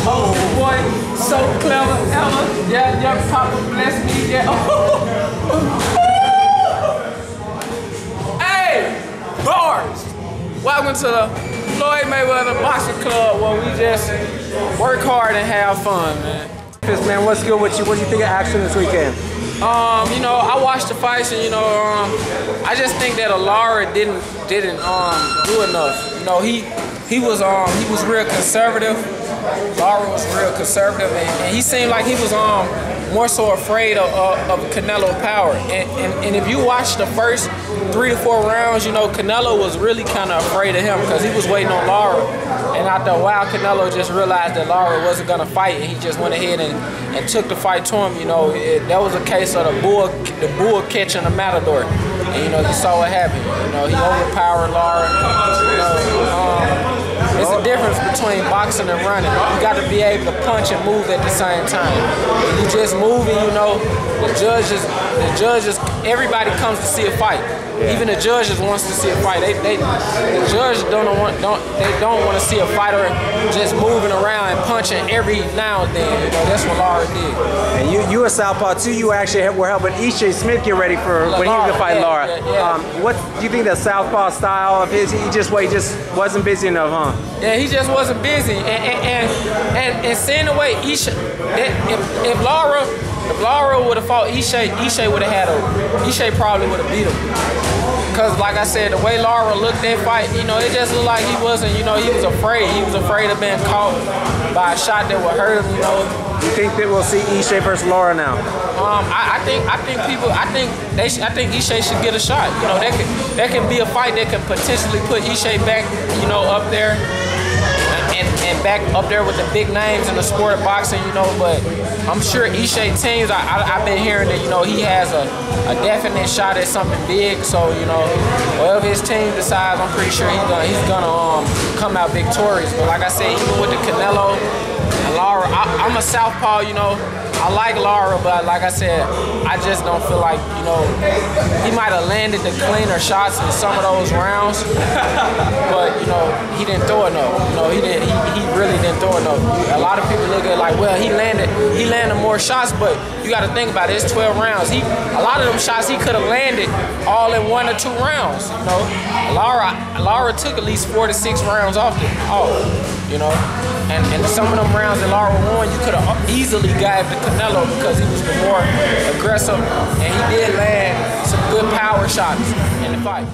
Oh boy, so clever, Ella. Yeah, Papa bless me. Yeah. Hey, bars. Welcome to the Floyd Mayweather Boxing Club, where we just work hard and have fun, man. Man, what's good with you? What do you think of action this weekend? You know, I watched the fights, and I just think that Lara didn't do enough. You know, he was real conservative. Lara was real conservative, and he seemed like he was more so afraid of Canelo's power. And if you watch the first 3 to 4 rounds, you know, Canelo was really kind of afraid of him because he was waiting on Lara. And after a while, Canelo just realized that Lara wasn't going to fight, and he just went ahead and took the fight to him. You know, that was a case of the bull catching the matador. And, you know, you saw what happened. You know, he overpowered Lara. You know, it's a difference between boxing and running. You got to be able to punch and move at the same time. When you just moving, you know, the judges, everybody comes to see a fight. Yeah. Even the judges wants to see a fight. The judges don't want to see a fighter just moving around and punching every now and then. You know, that's what Lara did. And you a southpaw too. You actually were helping Ishe Smith get ready for when he was gonna fight Lara. Yeah. What do you think the southpaw style of his? He just wasn't busy enough, huh? Yeah, he just wasn't busy. And seeing the way Ishe, if Lara would have fought Ishe would have had Ishe probably would have beat him. Because, like I said, the way Lara looked that fight, you know, it just looked like he wasn't, you know, he was afraid. He was afraid of being caught by a shot that would hurt him, you know. You think that we'll see Ishe versus Lara now? I think Ishe should get a shot. You know, that can be a fight that can potentially put Ishe back, you know, up there. And back up there with the big names in the sport of boxing, you know, but I'm sure Ishe teams, I've been hearing that, you know, he has a definite shot at something big, so, you know, whatever his team decides, I'm pretty sure he's gonna come out victorious. But like I said, even with the Canelo and Lara, I'm a southpaw, you know, I like Lara, but like I said, I just don't feel like, you know, he might have landed the cleaner shots in some of those rounds, but, you know, he didn't throw enough. You know, he really didn't throw enough. A lot of people look at it like, well, he landed more shots, but you got to think about it. It's 12 rounds. A lot of them shots he could have landed all in 1 or 2 rounds. You know, Lara took at least 4 to 6 rounds off. You know, and some of them rounds that Lara won, you could have easily got the Canelo because he was more aggressive, and he did land some good power shots in the fight.